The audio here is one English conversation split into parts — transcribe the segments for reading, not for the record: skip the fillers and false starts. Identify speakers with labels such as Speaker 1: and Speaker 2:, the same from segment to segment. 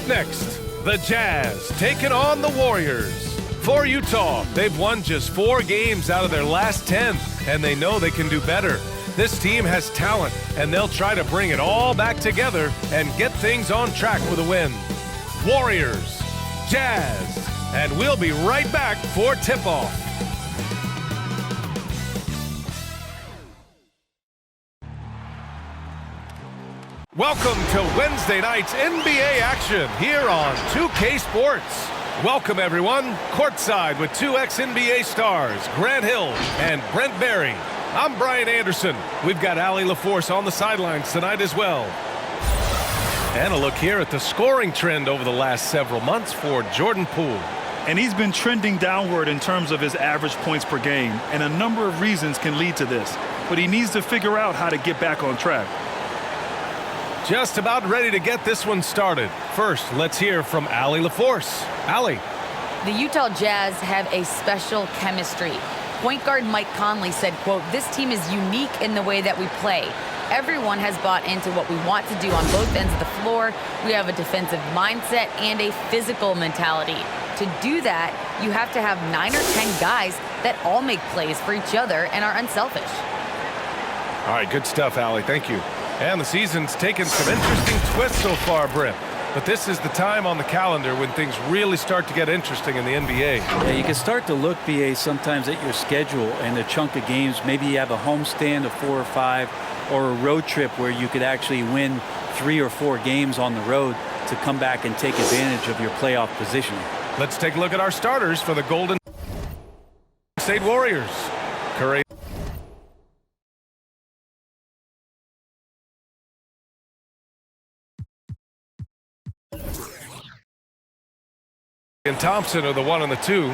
Speaker 1: Up next, the Jazz taking on the Warriors. For Utah, they've won just 4 games out of their last 10, and they know they can do better. This team has talent, and they'll try to bring it all back together and get things on track with a win. Warriors, Jazz, and we'll be right back for tip-off. Welcome to Wednesday night's NBA action here on 2K Sports. Welcome, everyone. Courtside with 2 ex-NBA stars, Grant Hill and Brent Barry. I'm Brian Anderson. We've got Allie LaForce on the sidelines tonight as well. And a look here at the scoring trend over the last several months for Jordan Poole.
Speaker 2: And he's been trending downward in terms of his average points per game, and a number of reasons can lead to this. But he needs to figure out how to get back on track.
Speaker 1: Just about ready to get this one started. First, let's hear from Allie LaForce. Allie.
Speaker 3: The Utah Jazz have a special chemistry. Point guard Mike Conley said, quote, "This team is unique in the way that we play. Everyone has bought into what we want to do on both ends of the floor. We have a defensive mindset and a physical mentality. To do that, you have to have 9 or 10 guys that all make plays for each other and are unselfish."
Speaker 1: All right, good stuff, Allie. Thank you. And the season's taken some interesting twists so far, Brent. But this is the time on the calendar when things really start to get interesting in the NBA.
Speaker 4: Yeah, you can start to look, BA, sometimes at your schedule and a chunk of games. Maybe you have a homestand of 4 or 5 or a road trip where you could actually win 3 or 4 games on the road to come back and take advantage of your playoff position.
Speaker 1: Let's take a look at our starters for the Golden State Warriors. Curry and Thompson are the 1 and the 2.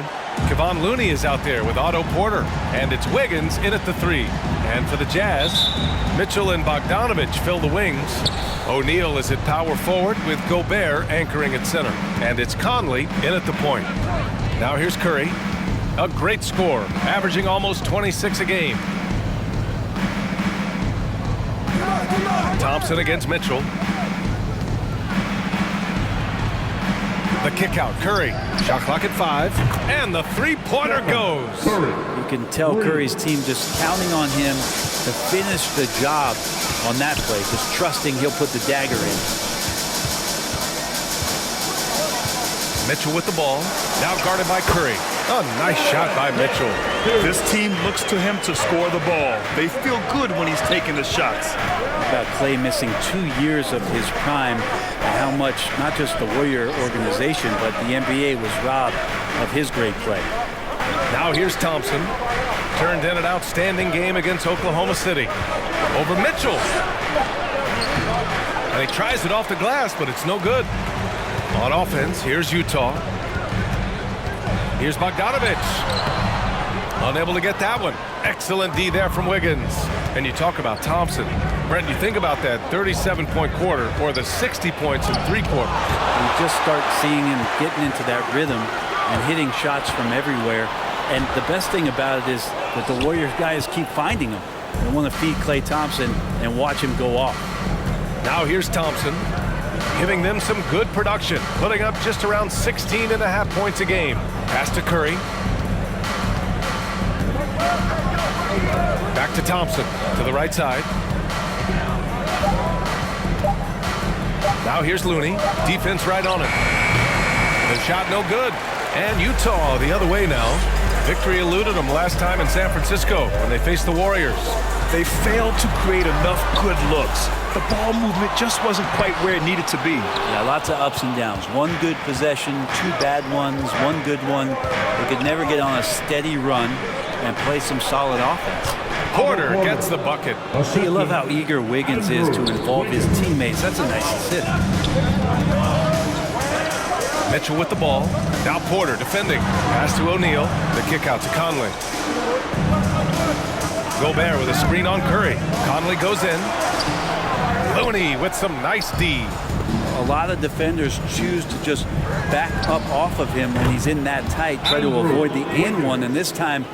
Speaker 1: Kevon Looney is out there with Otto Porter. And it's Wiggins in at the 3. And for the Jazz, Mitchell and Bogdanovich fill the wings. O'Neal is at power forward with Gobert anchoring at center. And it's Conley in at the point. Now here's Curry. A great score, averaging almost 26 a game. Thompson against Mitchell. The kick out, Curry. Shot clock at 5. And the three-pointer goes.
Speaker 4: You can tell Curry's team just counting on him to finish the job on that play, just trusting he'll put the dagger in.
Speaker 1: Mitchell with the ball. Now guarded by Curry. A nice shot by Mitchell.
Speaker 2: This team looks to him to score the ball. They feel good when he's taking the shots.
Speaker 4: About Clay missing 2 years of his prime and how much not just the Warrior organization but the NBA was robbed of his great play.
Speaker 1: Now here's Thompson. Turned in an outstanding game against Oklahoma City. Over Mitchell. And he tries it off the glass, but it's no good. On offense, here's Utah. Here's Bogdanovich. Unable to get that one. Excellent D there from Wiggins. And you talk about Thompson. Brent, you think about that 37-point quarter or the 60 points in 3 quarters.
Speaker 4: You just start seeing him getting into that rhythm and hitting shots from everywhere. And the best thing about it is that the Warriors guys keep finding him. They want to feed Klay Thompson and watch him go off.
Speaker 1: Now here's Thompson, giving them some good production, putting up just around 16.5 points a game. Pass to Curry. Back to Thompson, to the right side. Now here's Looney. Defense right on him. The shot no good. And Utah the other way now. Victory eluded them last time in San Francisco when they faced the Warriors.
Speaker 2: They failed to create enough good looks. The ball movement just wasn't quite where it needed to be.
Speaker 4: Yeah, lots of ups and downs. 1 good possession, 2 bad ones, 1 good one. They could never get on a steady run and play some solid offense.
Speaker 1: Porter gets the bucket.
Speaker 4: See, you love how eager Wiggins is to involve his teammates. That's a nice assist.
Speaker 1: Mitchell with the ball. Now Porter defending. Pass to O'Neal. The kick out to Conley. Gobert with a screen on Curry. Conley goes in. Looney with some nice D.
Speaker 4: A lot of defenders choose to just back up off of him when he's in that tight, try to avoid the and one, and this time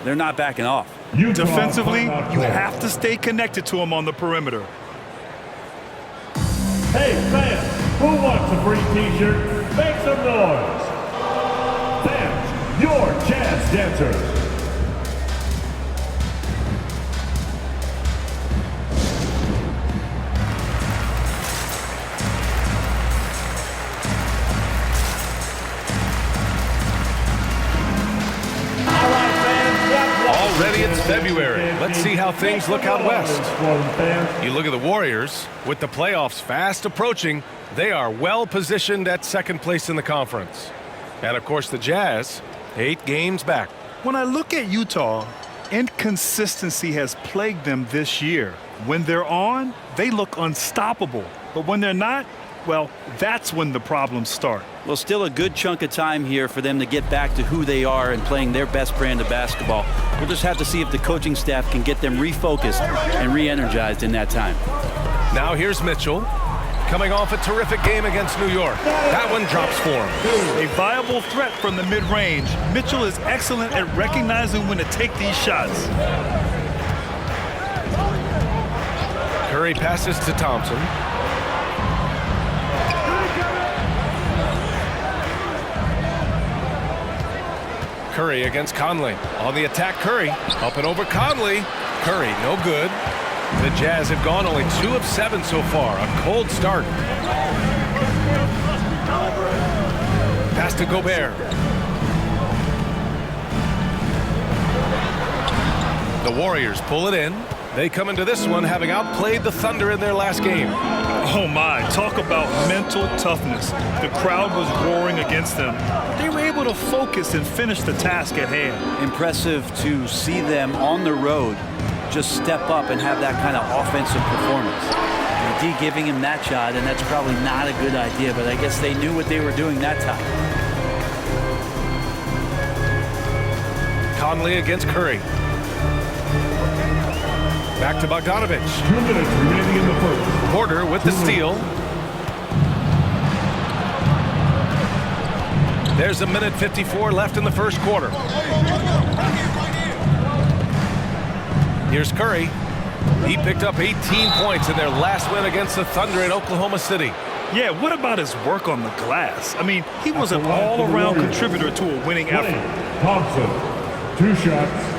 Speaker 4: they're not backing off.
Speaker 2: Defensively, you have to stay connected to him on the perimeter.
Speaker 5: Hey, fans, Who wants a free t-shirt? Make some noise. Fans, your Jazz dancers.
Speaker 1: Already it's February. Let's see how things look out west. You look at the Warriors. With the playoffs fast approaching, they are well positioned at second place in the conference. And of course the Jazz, 8 games back.
Speaker 2: When I look at Utah, inconsistency has plagued them this year. When they're on, they look unstoppable. But when they're not, well, that's when the problems start.
Speaker 4: Well, still a good chunk of time here for them to get back to who they are and playing their best brand of basketball. We'll just have to see if the coaching staff can get them refocused and re-energized in that time.
Speaker 1: Now here's Mitchell, coming off a terrific game against New York. That one drops for him.
Speaker 2: A viable threat from the mid-range. Mitchell is excellent at recognizing when to take these shots.
Speaker 1: Curry passes to Thompson. Curry against Conley. On the attack, Curry. Up and over Conley. Curry, no good. The Jazz have gone only 2 of 7 so far. A cold start. Pass to Gobert. The Warriors pull it in. They come into this one having outplayed the Thunder in their last game.
Speaker 2: Oh my, talk about mental toughness. The crowd was roaring against them. They were able to focus and finish the task at hand.
Speaker 4: Impressive to see them on the road just step up and have that kind of offensive performance. D giving him that shot, and that's probably not a good idea, but I guess they knew what they were doing that time.
Speaker 1: Conley against Curry. Back to Bogdanovich.
Speaker 5: 2 minutes remaining in the first.
Speaker 1: Porter with the steal. There's a minute 54 left in the first quarter. Here's Curry. He picked up 18 points in their last win against the Thunder in Oklahoma City.
Speaker 2: Yeah, what about his work on the glass? I mean, he was an all-around contributor to a winning effort.
Speaker 5: Thompson, 2 shots.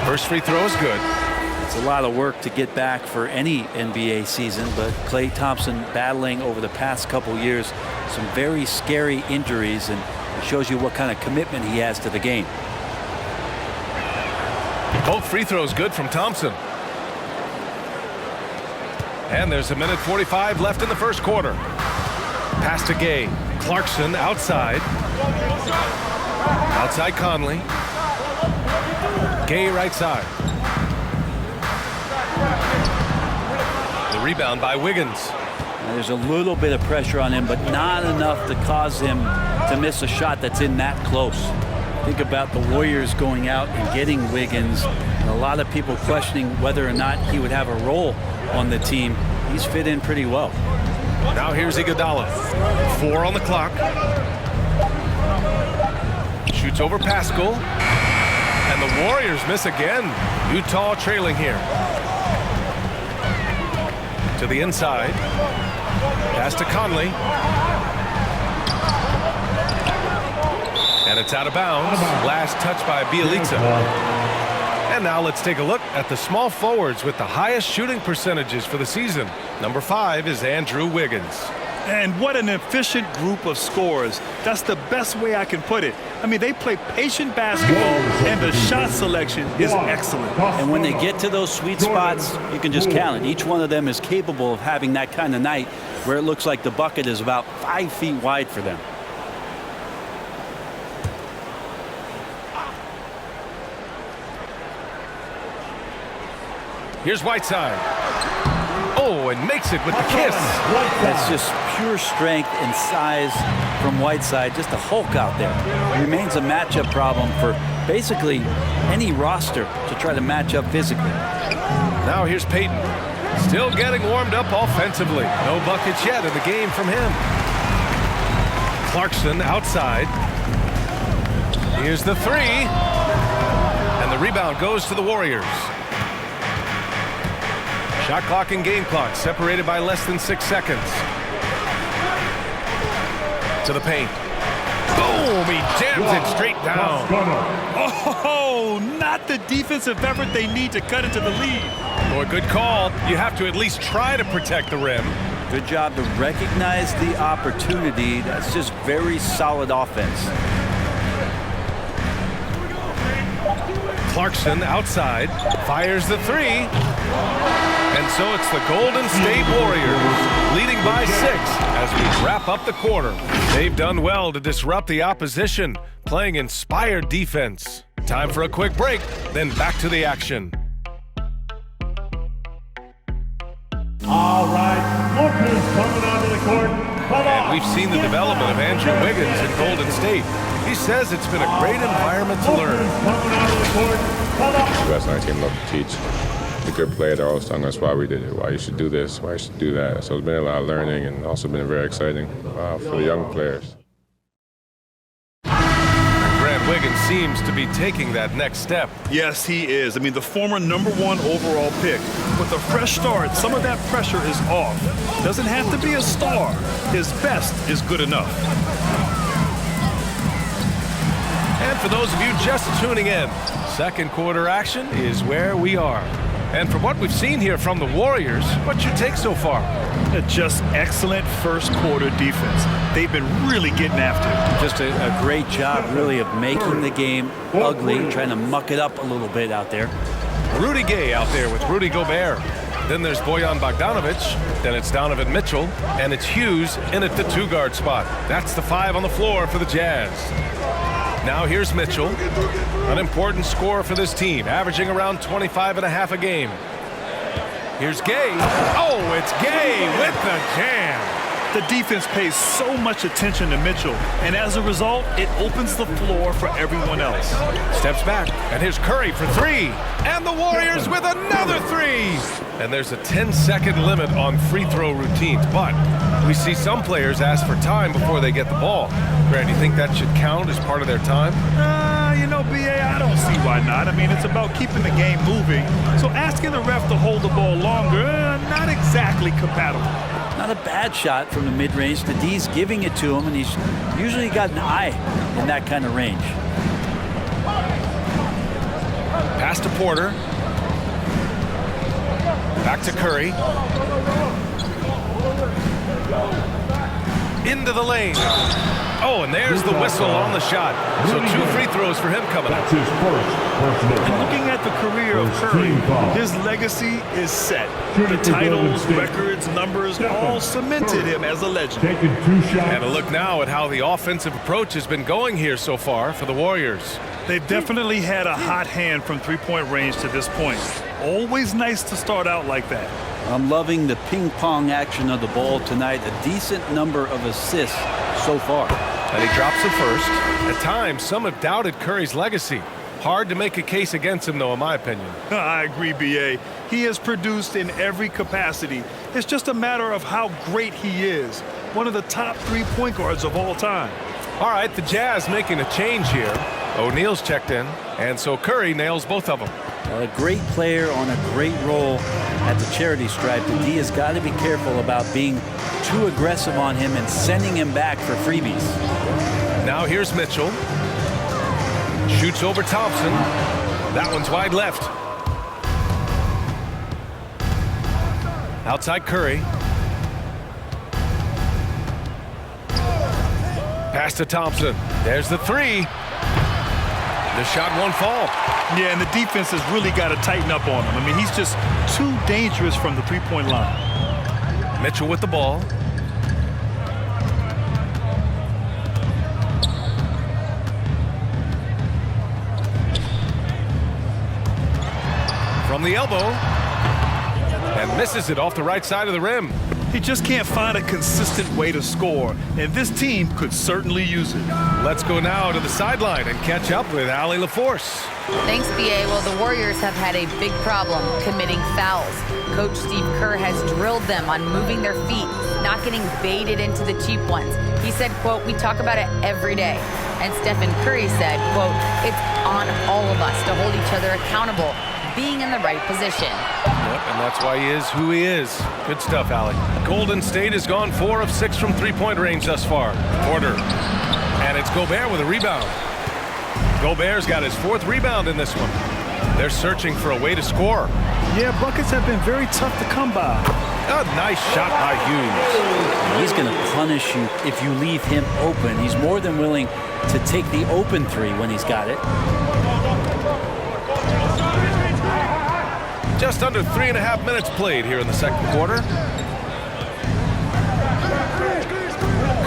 Speaker 1: First free throw is good.
Speaker 4: It's a lot of work to get back for any NBA season, but Klay Thompson battling over the past couple years some very scary injuries, and it shows you what kind of commitment he has to the game.
Speaker 1: Both free throws good from Thompson. And there's a minute 45 left in the first quarter. Pass to Gay. Clarkson outside. Outside Conley. Gay right side. The rebound by Wiggins.
Speaker 4: There's a little bit of pressure on him, but not enough to cause him to miss a shot that's in that close. Think about the Warriors going out and getting Wiggins, and a lot of people questioning whether or not he would have a role on the team. He's fit in pretty well.
Speaker 1: Now here's Iguodala. 4 on the clock. Shoots over Pascal. And the Warriors miss again. Utah trailing here. To the inside. Pass to Conley. And it's out of bounds. Last touch by Bjelica. And now let's take a look at the small forwards with the highest shooting percentages for the season. Number 5 is Andrew Wiggins.
Speaker 2: And what an efficient group of scorers. That's the best way I can put it. I mean, they play patient basketball, and the shot selection is excellent.
Speaker 4: And when they get to those sweet spots, you can just count it. Each one of them is capable of having that kind of night where it looks like the bucket is about 5 feet wide for them.
Speaker 1: Here's Whiteside. Oh, and makes it with the kiss.
Speaker 4: That's just pure strength and size from Whiteside. Just a Hulk out there. Remains a matchup problem for basically any roster to try to match up physically.
Speaker 1: Now here's Payton. Still getting warmed up offensively. No buckets yet in the game from him. Clarkson outside. Here's the three. And the rebound goes to the Warriors. Shot clock and game clock separated by less than 6 seconds. To the paint. Boom! He jams it straight down.
Speaker 2: Oh, not the defensive effort they need to cut into the lead.
Speaker 1: Boy, good call. You have to at least try to protect the rim.
Speaker 4: Good job to recognize the opportunity. That's just very solid offense.
Speaker 1: Clarkson outside. Fires the three. And so it's the Golden State Warriors leading by 6 as we wrap up the quarter. They've done well to disrupt the opposition, playing inspired defense. Time for a quick break, then back to the action.
Speaker 5: All right, look who's coming onto the court.
Speaker 1: And we've seen the development of Andrew Wiggins in Golden State. He says it's been a great environment to learn.
Speaker 6: The best on our team love to teach. The good player, they're always telling us why we did it, why you should do this, why you should do that. So it's been a lot of learning and also been very exciting for the young players.
Speaker 1: Wiggins seems to be taking that next step.
Speaker 2: Yes, he is. I mean, the former #1 overall pick. With a fresh start, some of that pressure is off. Doesn't have to be a star. His best is good enough.
Speaker 1: And for those of you just tuning in, second quarter action is where we are. And from what we've seen here from the Warriors, what's your take so far?
Speaker 2: Just excellent first quarter defense. They've been really getting after it.
Speaker 4: Just a great job, really, of making the game ugly, trying to muck it up a little bit out there.
Speaker 1: Rudy Gay out there with Rudy Gobert. Then there's Bojan Bogdanovic. Then it's Donovan Mitchell. And it's Hughes in at the 2-guard spot. That's the 5 on the floor for the Jazz. Now here's Mitchell, an important scorer for this team, averaging around 25.5 a game. Here's Gay. Oh, it's Gay with the jam.
Speaker 2: The defense pays so much attention to Mitchell, and as a result, it opens the floor for everyone else.
Speaker 1: Steps back, and here's Curry for 3. And the Warriors with another 3. And there's a 10-second limit on free throw routines, but we see some players ask for time before they get the ball. Grant, do you think that should count as part of their time?
Speaker 2: You know, B.A., I don't see why not. I mean, it's about keeping the game moving. So asking the ref to hold the ball longer, not exactly compatible.
Speaker 4: Not a bad shot from the mid-range. The D's giving it to him, and he's usually got an eye in that kind of range.
Speaker 1: Pass to Porter. Back to Curry. Into the lane. Oh, and there's the whistle on the shot. So 2 free throws for him coming up.
Speaker 5: That's his first personal.
Speaker 2: And looking at the career of Curry, his legacy is set. The titles, records, numbers all cemented him as a legend.
Speaker 5: Taking 2 shots.
Speaker 1: And a look now at how the offensive approach has been going here so far for the Warriors.
Speaker 2: They've definitely had a hot hand from three-point range to this point. Always nice to start out like that.
Speaker 4: I'm loving the ping-pong action of the ball tonight. A decent number of assists so far.
Speaker 1: And he drops it first. At times, some have doubted Curry's legacy. Hard to make a case against him, though, in my opinion.
Speaker 2: I agree, B.A. He has produced in every capacity. It's just a matter of how great he is. One of the top 3 point guards of all time.
Speaker 1: All right, the Jazz making a change here. O'Neal's checked in, and so Curry nails both of them.
Speaker 4: A great player on a great role at the charity stripe. The D has got to be careful about being too aggressive on him and sending him back for freebies.
Speaker 1: Now here's Mitchell. Shoots over Thompson. That one's wide left. Outside Curry. Pass to Thompson. There's the 3. The shot won't fall.
Speaker 2: Yeah, and the defense has really got to tighten up on him. I mean, he's just too dangerous from the three-point line.
Speaker 1: Mitchell with the ball. From the elbow. And misses it off the right side of the rim.
Speaker 2: He just can't find a consistent way to score, and this team could certainly use it.
Speaker 1: Let's go now to the sideline and catch up with Allie LaForce.
Speaker 3: Thanks, B.A. Well, the Warriors have had a big problem committing fouls. Coach Steve Kerr has drilled them on moving their feet, not getting baited into the cheap ones. He said, quote, "We talk about it every day." And Stephen Curry said, quote, "It's on all of us to hold each other accountable, being in the right position."
Speaker 1: Yep, and that's why he is who he is. Good stuff, Allie. Golden State has gone 4 of 6 from three-point range thus far. Porter. And it's Gobert with a rebound. Gobert's got his 4th rebound in this one. They're searching for a way to score.
Speaker 2: Yeah, buckets have been very tough to come by.
Speaker 1: A nice shot by Hughes.
Speaker 4: He's going to punish you if you leave him open. He's more than willing to take the open three when he's got it.
Speaker 1: Just under 3.5 minutes played here in the second quarter.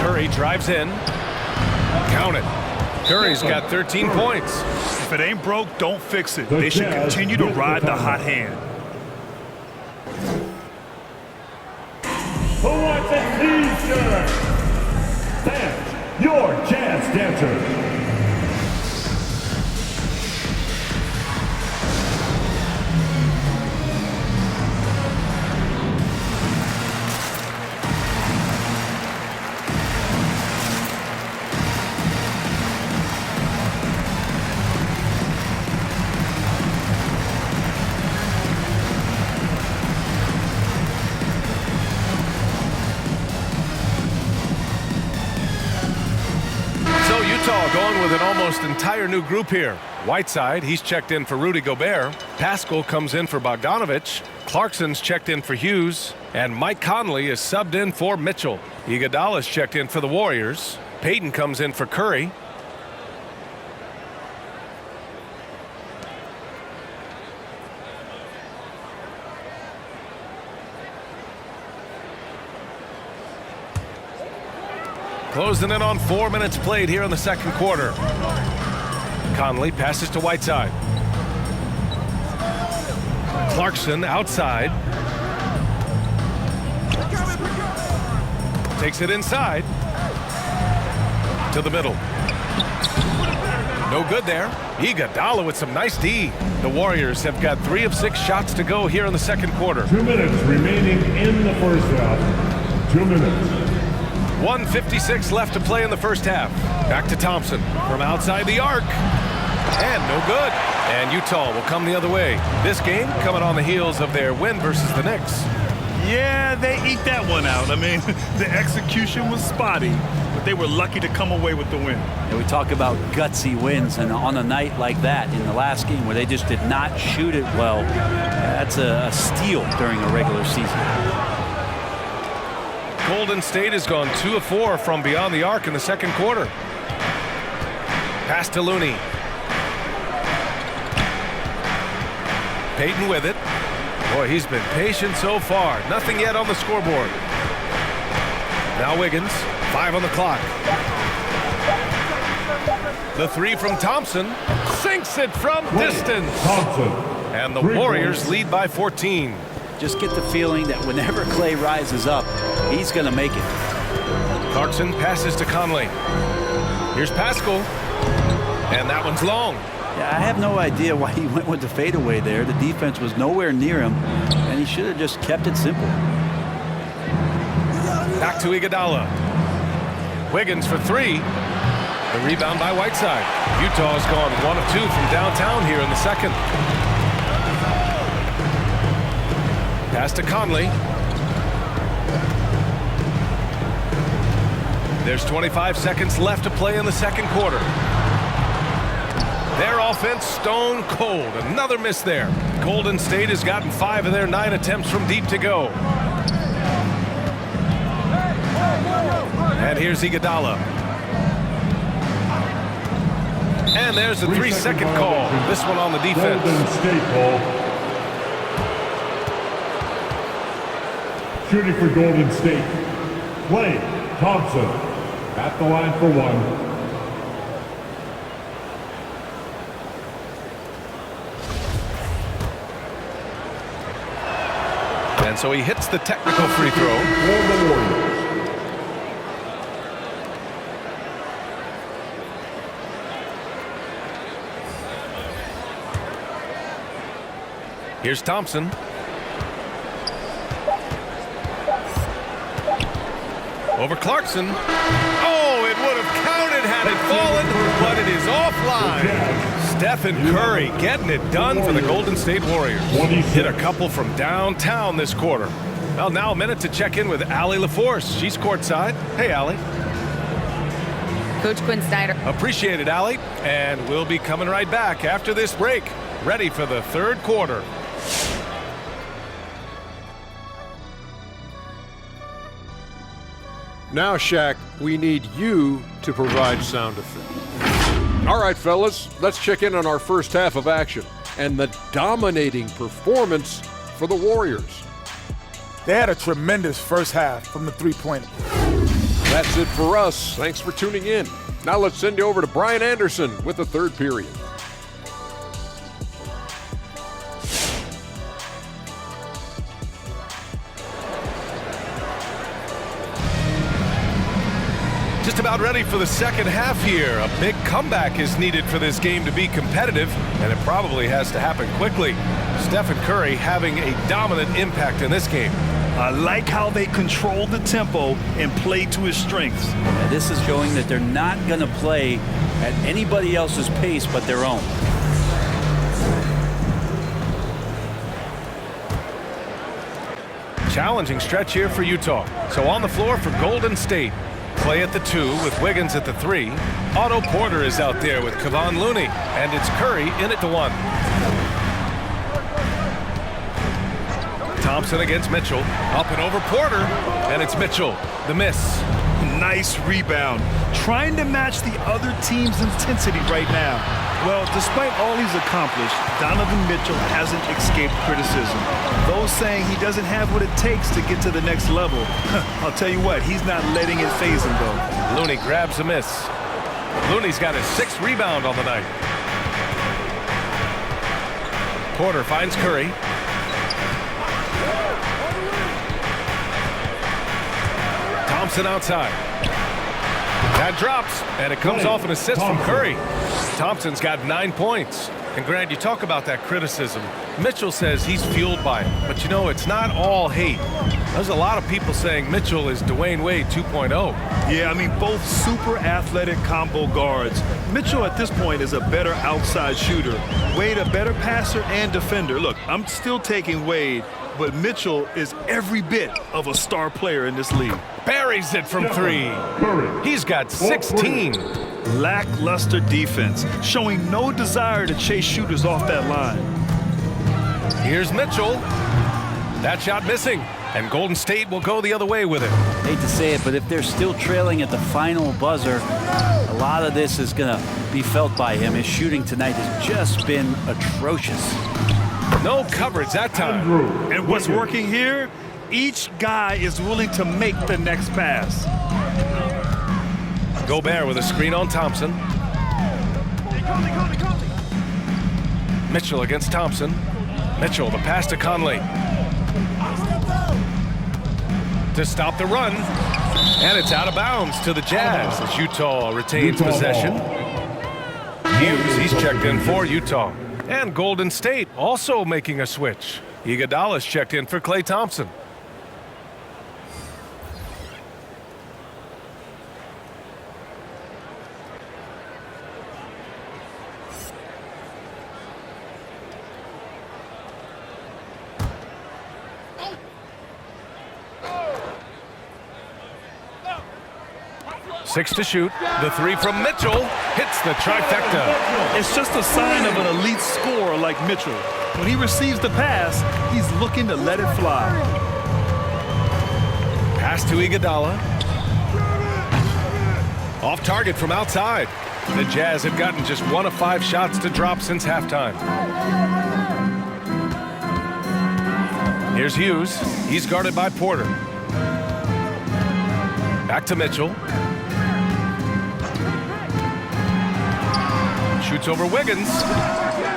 Speaker 1: Curry drives in. Count it. Curry's got 13 points.
Speaker 2: If it ain't broke, don't fix it. They should continue to ride the hot hand.
Speaker 5: Who wants a T-shirt? That's your Jazz Dancer.
Speaker 1: Going with an almost entire new group here. Whiteside, he's checked in for Rudy Gobert. Pascal comes in for Bogdanovich. Clarkson's checked in for Hughes. And Mike Conley is subbed in for Mitchell. Iguodala's checked in for the Warriors. Payton comes in for Curry. Closing in on 4 minutes played here in the second quarter. Conley passes to Whiteside. Clarkson outside. Takes it inside. To the middle. No good there. Iguodala with some nice D. The Warriors have got 3 of 6 shots to go here in the second quarter.
Speaker 5: 2 minutes remaining in the first half. 2 minutes.
Speaker 1: 1:56 left to play in the first half. Back to Thompson from outside the arc. And no good. And Utah will come the other way. This game coming on the heels of their win versus the Knicks.
Speaker 2: Yeah, they eke that one out. I mean, the execution was spotty, but they were lucky to come away with the win.
Speaker 4: And we talk about gutsy wins, and on a night like that in the last game where they just did not shoot it well, that's a steal during a regular season.
Speaker 1: Golden State has gone 2 of 4 from beyond the arc in the second quarter. Pass to Looney. Payton with it. Boy, he's been patient so far. Nothing yet on the scoreboard. Now Wiggins, 5 on the clock. The 3 from Thompson. Sinks it from distance.
Speaker 5: Thompson.
Speaker 1: And the Warriors lead by 14.
Speaker 4: Just get the feeling that whenever Clay rises up, he's going to make it.
Speaker 1: Clarkson passes to Conley. Here's Pascal. And that one's long.
Speaker 4: Yeah, I have no idea why he went with the fadeaway there. The defense was nowhere near him, and he should have just kept it simple.
Speaker 1: Back to Iguodala. Wiggins for 3. The rebound by Whiteside. Utah's gone 1 of 2 from downtown here in the second. Pass to Conley. There's 25 seconds left to play in the second quarter. Their offense stone cold. Another miss there. Golden State has gotten 5 of their 9 attempts from deep to go. And here's Iguodala. And there's a 3-second call. This one on the defense.
Speaker 5: Golden State ball. Shooting for Golden State. Klay Thompson at the line for 1.
Speaker 1: And so he hits the technical free throw.
Speaker 5: For the Warriors.
Speaker 1: Here's Thompson. Over Clarkson. Oh, it would have counted had it fallen, but it is offline. Stephen Curry getting it done for the Golden State Warriors. Hit a couple from downtown this quarter. Well, now a minute to check in with Allie LaForce. She's courtside. Hey, Allie.
Speaker 3: Coach Quinn Snyder.
Speaker 1: Appreciate it, Allie. And we'll be coming right back after this break. Ready for the third quarter.
Speaker 7: Now, Shaq, we need you to provide sound effects. All right, fellas, let's check in on our first half of action and the dominating performance for the Warriors.
Speaker 8: They had a tremendous first half from the three-pointer.
Speaker 7: That's it for us. Thanks for tuning in. Now let's send you over to Brian Anderson with the third period.
Speaker 1: Just about ready for the second half here. A big comeback is needed for this game to be competitive, and it probably has to happen quickly. Stephen Curry having a dominant impact in this game.
Speaker 2: I like how they control the tempo and play to his strengths.
Speaker 4: And this is showing that they're not going to play at anybody else's pace but their own.
Speaker 1: Challenging stretch here for Utah. So on the floor for Golden State. Clay at the 2 with Wiggins at the 3. Otto Porter is out there with Kevon Looney. And it's Curry in at the 1. Thompson against Mitchell. Up and over Porter. And it's Mitchell. The miss.
Speaker 2: Nice rebound. Trying to match the other team's intensity right now. Well, despite all he's accomplished, Donovan Mitchell hasn't escaped criticism. Those saying he doesn't have what it takes to get to the next level. I'll tell you what, he's not letting it faze him, though.
Speaker 1: Looney grabs a miss. Looney's got his 6th rebound on the night. Porter finds Curry. Thompson outside. That drops, and it comes off an assist from Curry. Thompson's got 9 points. And Grant, you talk about that criticism. Mitchell says he's fueled by it. But, you know, it's not all hate. There's a lot of people saying Mitchell is Dwayne Wade 2.0.
Speaker 2: Yeah, I mean, both super athletic combo guards. Mitchell at this point is a better outside shooter. Wade a better passer and defender. Look, I'm still taking Wade, but Mitchell is every bit of a star player in this league.
Speaker 1: Buries it from 3. He's got 16.
Speaker 2: Lackluster defense, showing no desire to chase shooters off that line.
Speaker 1: Here's Mitchell. That shot missing, and Golden State will go the other way with it.
Speaker 4: Hate to say it, but if they're still trailing at the final buzzer, a lot of this is going to be felt by him. His shooting tonight has just been atrocious.
Speaker 1: No coverage that time.
Speaker 2: And what's working here? Each guy is willing to make the next pass.
Speaker 1: Gobert with a screen on Thompson. Mitchell against Thompson. Mitchell, the pass to Conley. To stop the run. And it's out of bounds to the Jazz as Utah retains possession. Hughes, he's checked in for Utah. And Golden State also making a switch. Iguodala's checked in for Klay Thompson. Six to shoot. The 3 from Mitchell hits the trifecta.
Speaker 2: It's just a sign of an elite scorer like Mitchell. When he receives the pass, he's looking to let it fly.
Speaker 1: Pass to Iguodala. Off target from outside. The Jazz have gotten just 1 of 5 shots to drop since halftime. Here's Hughes. He's guarded by Porter. Back to Mitchell. Shoots over Wiggins.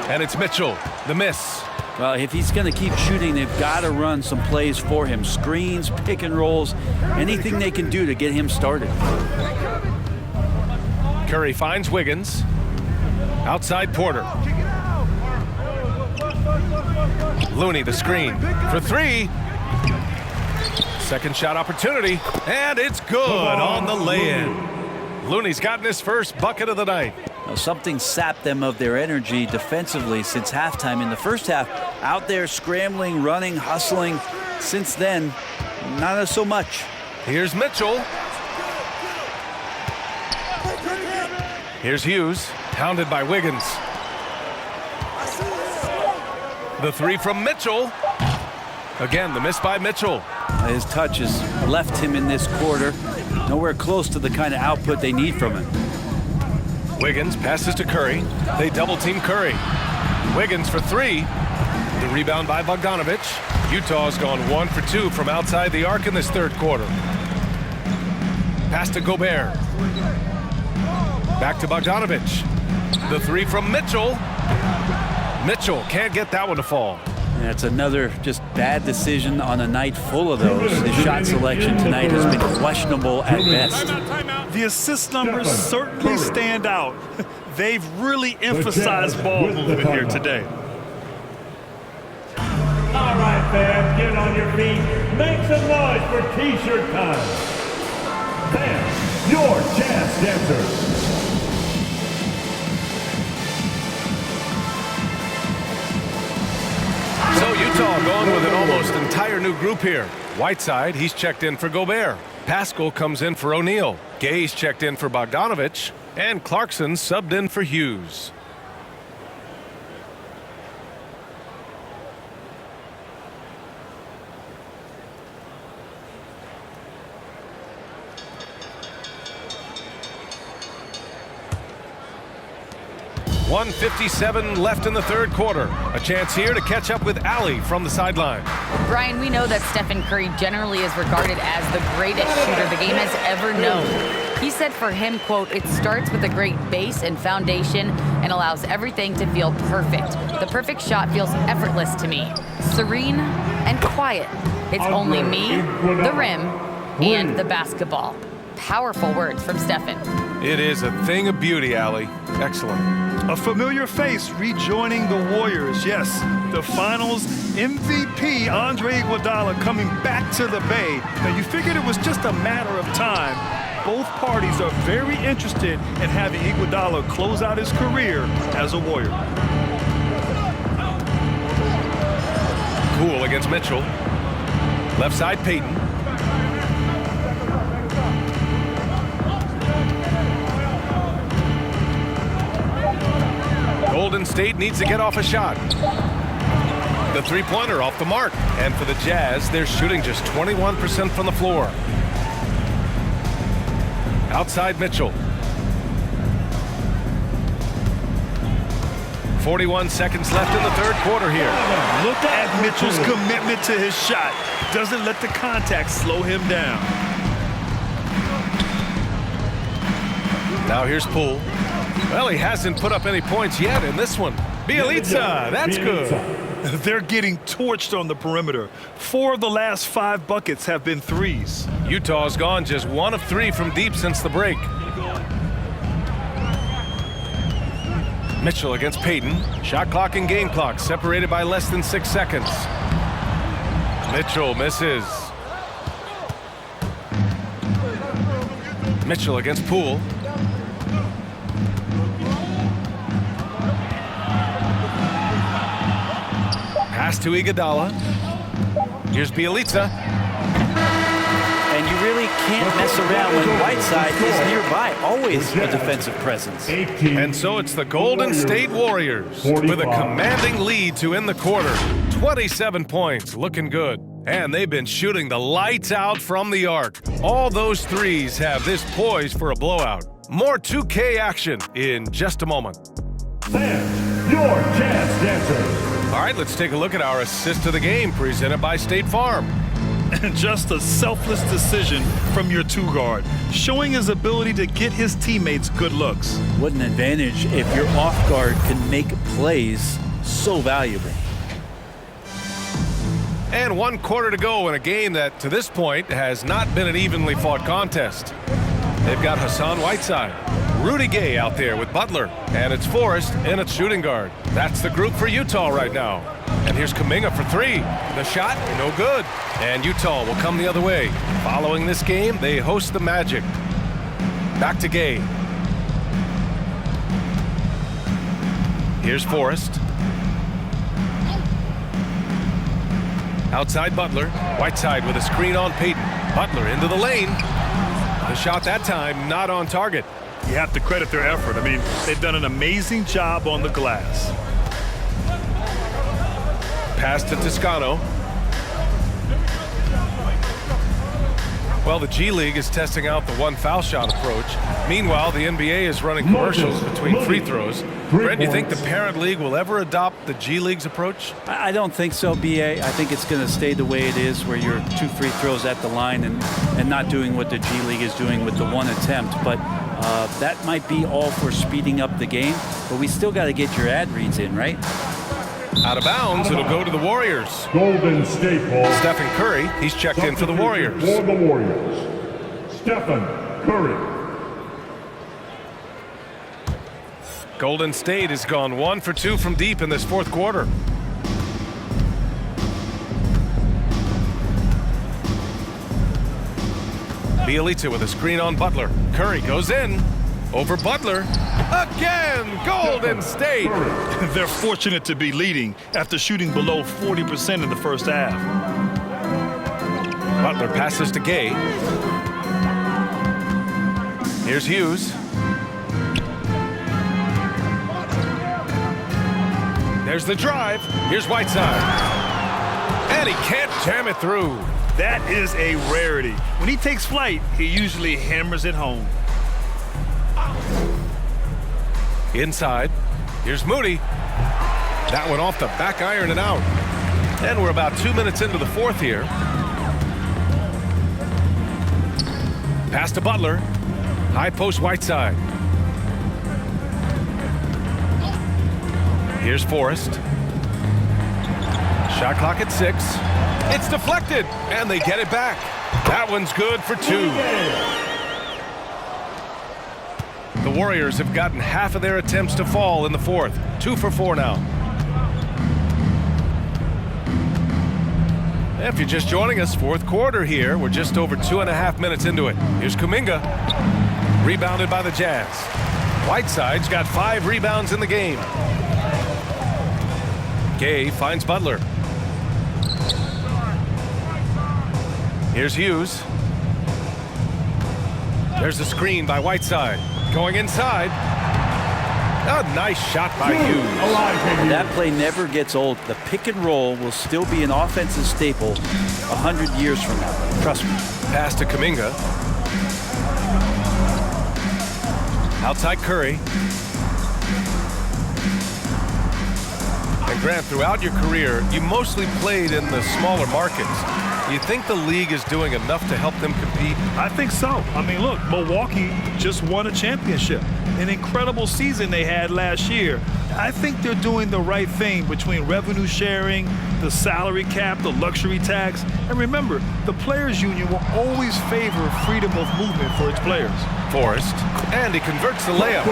Speaker 1: And it's Mitchell. The miss.
Speaker 4: Well, if he's going to keep shooting, they've got to run some plays for him. Screens, pick and rolls, anything they can do to get him started.
Speaker 1: Curry finds Wiggins. Outside Porter. Looney the screen for three. Second shot opportunity, and it's good on the lay-in. Looney's gotten his first bucket of the night.
Speaker 4: Well, something sapped them of their energy defensively since halftime. In the first half, out there scrambling, running, hustling. Since then, not so much.
Speaker 1: Here's Mitchell. Here's Hughes, pounded by Wiggins. The three from Mitchell. Again, the miss by Mitchell.
Speaker 4: His touch has left him in this quarter. Nowhere close to the kind of output they need from him.
Speaker 1: Wiggins passes to Curry. They double-team Curry. Wiggins for three. The rebound by Bogdanovich. Utah's gone 1 for 2 from outside the arc in this third quarter. Pass to Gobert. Back to Bogdanovich. The three from Mitchell. Mitchell can't get that one to fall.
Speaker 4: That's another just bad decision on a night full of those. His shot selection tonight has been questionable at best.
Speaker 2: The assist numbers certainly stand out. They've really emphasized ball movement here today.
Speaker 5: All right, fans, get on your feet. Make some noise for T-shirt time. Fans, your Jazz dancers.
Speaker 1: So Utah going with an almost entire new group here. Whiteside, he's checked in for Gobert. Pascal comes in for O'Neal. Gay's checked in for Bogdanovich. And Clarkson subbed in for Hughes. .157 left in the third quarter. A chance here to catch up with Allie from the sideline.
Speaker 3: Brian, we know that Stephen Curry generally is regarded as the greatest shooter the game has ever known. He said for him, quote, "It starts with a great base and foundation and allows everything to feel perfect. The perfect shot feels effortless to me. Serene and quiet. It's only me, the rim, and the basketball." Powerful words from Stephen.
Speaker 1: It is a thing of beauty, Allie. Excellent.
Speaker 2: A familiar face rejoining the Warriors. Yes, the Finals MVP, Andre Iguodala, coming back to the Bay. Now, you figured it was just a matter of time. Both parties are very interested in having Iguodala close out his career as a Warrior.
Speaker 1: Cool against Mitchell. Left side, Payton. Golden State needs to get off a shot. The three-pointer off the mark. And for the Jazz, they're shooting just 21% from the floor. Outside Mitchell. 41 seconds left in the third quarter here.
Speaker 2: Look at Mitchell's commitment to his shot. Doesn't let the contact slow him down.
Speaker 1: Now here's Poole. Well, he hasn't put up any points yet in this one. Bielitsa, that's good.
Speaker 2: They're getting torched on the perimeter. 4 of the last 5 buckets have been threes.
Speaker 1: Utah's gone just 1 of 3 from deep since the break. Mitchell against Payton. Shot clock and game clock separated by less than 6 seconds. Mitchell misses. Mitchell against Poole. Pass to Iguodala. Here's Bielitsa.
Speaker 4: And you really can't mess around when Whiteside is nearby. Always a defensive presence.
Speaker 1: And so it's the Golden State Warriors with a commanding lead to end the quarter. 27 points, looking good. And they've been shooting the lights out from the arc. All those threes have this poised for a blowout. More 2K action in just a moment.
Speaker 5: Fans, your Jazz dancers.
Speaker 1: All right, let's take a look at our assist of the game presented by State Farm.
Speaker 2: And just a selfless decision from your 2-guard, showing his ability to get his teammates good looks.
Speaker 4: What an advantage if your off guard can make plays so valuable.
Speaker 1: And 1 quarter to go in a game that, to this point, has not been an evenly fought contest. They've got Hassan Whiteside, Rudy Gay out there with Butler, and it's Forrest in its shooting guard. That's the group for Utah right now. And here's Kuminga for 3. The shot, no good. And Utah will come the other way. Following this game, they host the Magic. Back to Gay. Here's Forrest. Outside Butler. Whiteside with a screen on Payton. Butler into the lane. The shot that time not on target.
Speaker 2: You have to credit their effort. I mean, they've done an amazing job on the glass.
Speaker 1: Pass to Toscano. Well, the G League is testing out the 1 foul shot approach. Meanwhile, the NBA is running commercials between free throws. Brent, you think the parent league will ever adopt the G League's approach?
Speaker 4: I don't think so, BA. I think it's going to stay the way it is, where you're 2 free throws at the line and not doing what the G League is doing with the 1 attempt. But that might be all for speeding up the game. But we still got to get your ad reads in, right?
Speaker 1: Out of bounds, it'll go to the Warriors.
Speaker 5: Golden State ball.
Speaker 1: Stephen Curry, he's checked in for the Warriors.
Speaker 5: For the Warriors, Stephen Curry.
Speaker 1: Golden State has gone 1 for 2 from deep in this 4th quarter. Bielitsa with a screen on Butler. Curry goes in. Over Butler. Again, Golden State.
Speaker 2: They're fortunate to be leading after shooting below 40% in the first half.
Speaker 1: Butler passes to Gay. Here's Hughes. There's the drive. Here's Whiteside. And he can't jam it through.
Speaker 2: That is a rarity. When he takes flight, he usually hammers it home.
Speaker 1: Inside. Here's Moody. That one off the back iron and out. And we're about 2 minutes into the 4th here. Pass to Butler. High post Whiteside. Here's Forrest. Shot clock at 6. It's deflected, and they get it back. That one's good for 2. The Warriors have gotten half of their attempts to fall in the 4th. 2 for 4 now. If you're just joining us, 4th quarter here. We're just over 2.5 minutes into it. Here's Kuminga. Rebounded by the Jazz. Whiteside's got 5 rebounds in the game. Gay finds Butler. Here's Hughes. There's the screen by Whiteside. Going inside. A nice shot by Hughes.
Speaker 4: That play never gets old. The pick and roll will still be an offensive staple 100 years from now. Trust me.
Speaker 1: Pass to Kuminga. Outside Curry. And Grant, throughout your career, you mostly played in the smaller markets. You think the league is doing enough to help them compete?
Speaker 2: I think so. I mean, look, Milwaukee just won a championship. An incredible season they had last year. I think they're doing the right thing between revenue sharing, the salary cap, the luxury tax. And remember, the players' union will always favor freedom of movement for its players.
Speaker 1: Forrest, and he converts the layup.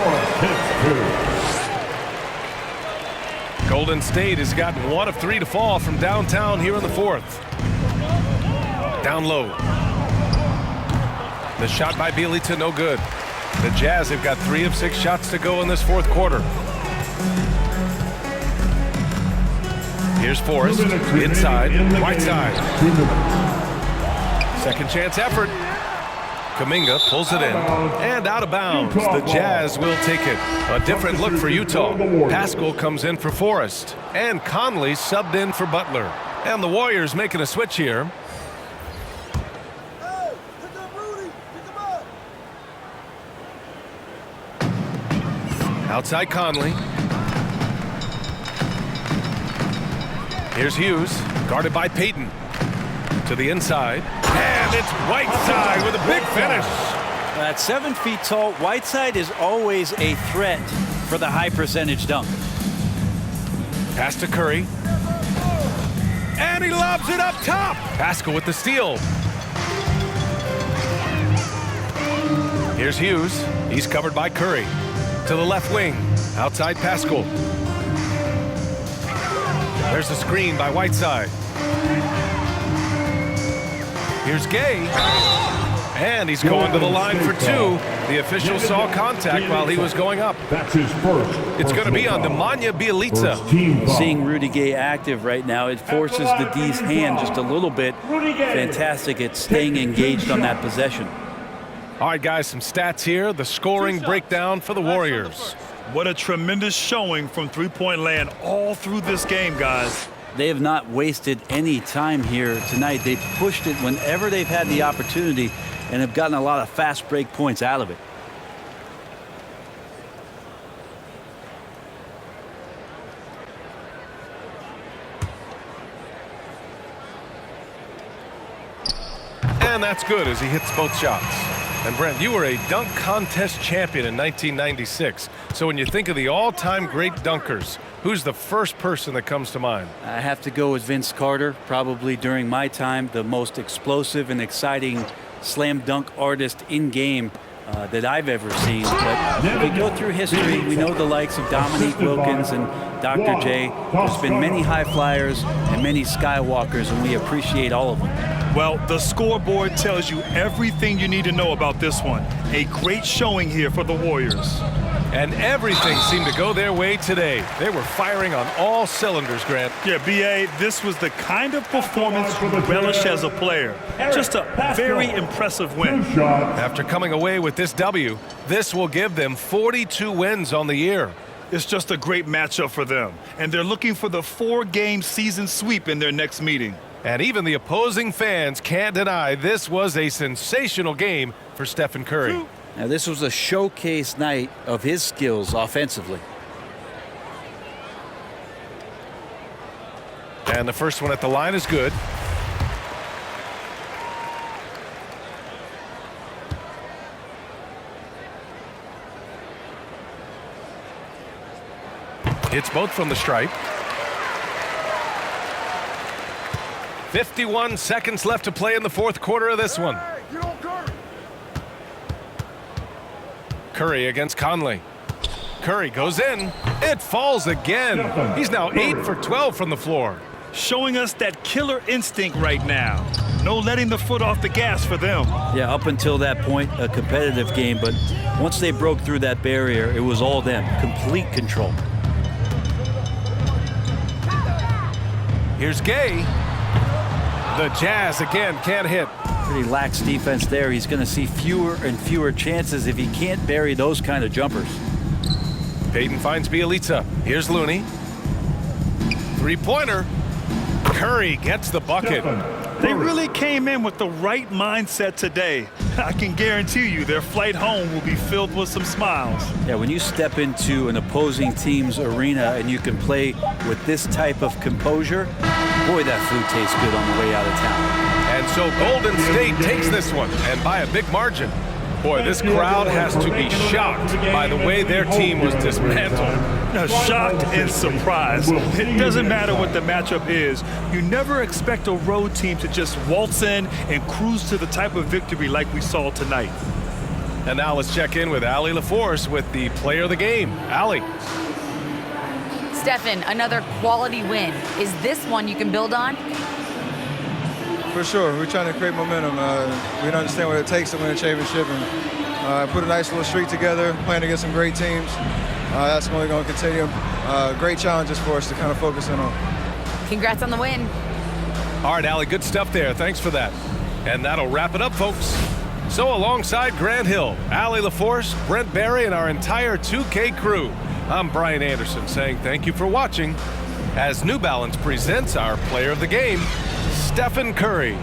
Speaker 1: Golden State has gotten 1 of 3 to fall from downtown here in the 4th. Down low. The shot by Bielitsa, no good. The Jazz have got 3 of 6 shots to go in this 4th quarter. Here's Forrest. Inside. Whiteside. Second chance effort. Kuminga pulls it in. And out of bounds. The Jazz will take it. A different look for Utah. Pascal comes in for Forrest. And Conley subbed in for Butler. And the Warriors making a switch here. Outside Conley. Here's Hughes, guarded by Payton. To the inside. And it's Whiteside with a big finish.
Speaker 4: At 7 feet tall, Whiteside is always a threat for the high percentage dunk.
Speaker 1: Pass to Curry. And he lobs it up top. Pascal with the steal. Here's Hughes. He's covered by Curry. To the left wing. Outside Pascal. There's a screen by Whiteside. Here's Gay. And he's going to the line for two. The official saw contact while he was going up.
Speaker 5: That's his first.
Speaker 1: It's going to be on Nemanja Bjelica.
Speaker 4: Seeing Rudy Gay active right now, it forces the D's hand just a little bit. Fantastic at staying engaged on that possession.
Speaker 1: All right, guys, some stats here. The scoring breakdown for the Warriors.
Speaker 2: What a tremendous showing from three-point land all through this game, guys.
Speaker 4: They have not wasted any time here tonight. They've pushed it whenever they've had the opportunity and have gotten a lot of fast break points out of it.
Speaker 1: And that's good as he hits both shots. And Brent, you were a dunk contest champion in 1996. So when you think of the all-time great dunkers, who's the first person that comes to mind?
Speaker 4: I have to go with Vince Carter. Probably during my time, the most explosive and exciting slam dunk artist in game that I've ever seen. But if we go through history, we know the likes of Dominique Wilkins and Dr. J. There's been many high flyers and many skywalkers, and we appreciate all of them.
Speaker 2: Well, the scoreboard tells you everything you need to know about this one. A great showing here for the Warriors.
Speaker 1: And everything seemed to go their way today. They were firing on all cylinders, Grant.
Speaker 2: Yeah, B.A., this was the kind of performance you relish as a player. Just a very impressive win.
Speaker 1: After coming away with this W, this will give them 42 wins on the year.
Speaker 2: It's just a great matchup for them. And they're looking for the 4-game season sweep in their next meeting.
Speaker 1: And even the opposing fans can't deny this was a sensational game for Stephen Curry.
Speaker 4: Now, this was a showcase night of his skills offensively.
Speaker 1: And the first one at the line is good. Hits both from the stripe. 51 seconds left to play in the fourth quarter of this one. Curry against Conley. Curry goes in. It falls again. He's now 8 for 12 from the floor.
Speaker 2: Showing us that killer instinct right now. No letting the foot off the gas for them.
Speaker 4: Yeah, up until that point, a competitive game, but once they broke through that barrier, it was all them. Complete control.
Speaker 1: Here's Gay. The Jazz again can't hit.
Speaker 4: Pretty lax defense there. He's going to see fewer and fewer chances if he can't bury those kind of jumpers.
Speaker 1: Payton finds Bjelica. Here's Looney. Three-pointer. Curry gets the bucket.
Speaker 2: They really came in with the right mindset today. I can guarantee you their flight home will be filled with some smiles.
Speaker 4: Yeah, when you step into an opposing team's arena and you can play with this type of composure, boy, that food tastes good on the way out of town.
Speaker 1: And so Golden State takes this one, and by a big margin. Boy, this crowd has to be shocked by the way their team was dismantled.
Speaker 2: Now, shocked and surprised. It doesn't matter what the matchup is. You never expect a road team to just waltz in and cruise to the type of victory like we saw tonight.
Speaker 1: And now let's check in with Allie LaForce with the player of the game. Allie.
Speaker 3: Stephen, another quality win. Is this one you can build on?
Speaker 9: For sure. We're trying to create momentum. We understand what it takes to win a championship and put a nice little streak together, playing against some great teams. That's only going to continue. Great challenges for us to kind of focus in on.
Speaker 3: Congrats on the win.
Speaker 1: All right, Allie, good stuff there. Thanks for that. And that'll wrap it up, folks. So alongside Grant Hill, Allie LaForce, Brent Barry, and our entire 2K crew, I'm Brian Anderson saying thank you for watching as New Balance presents our player of the game, Stephen Curry.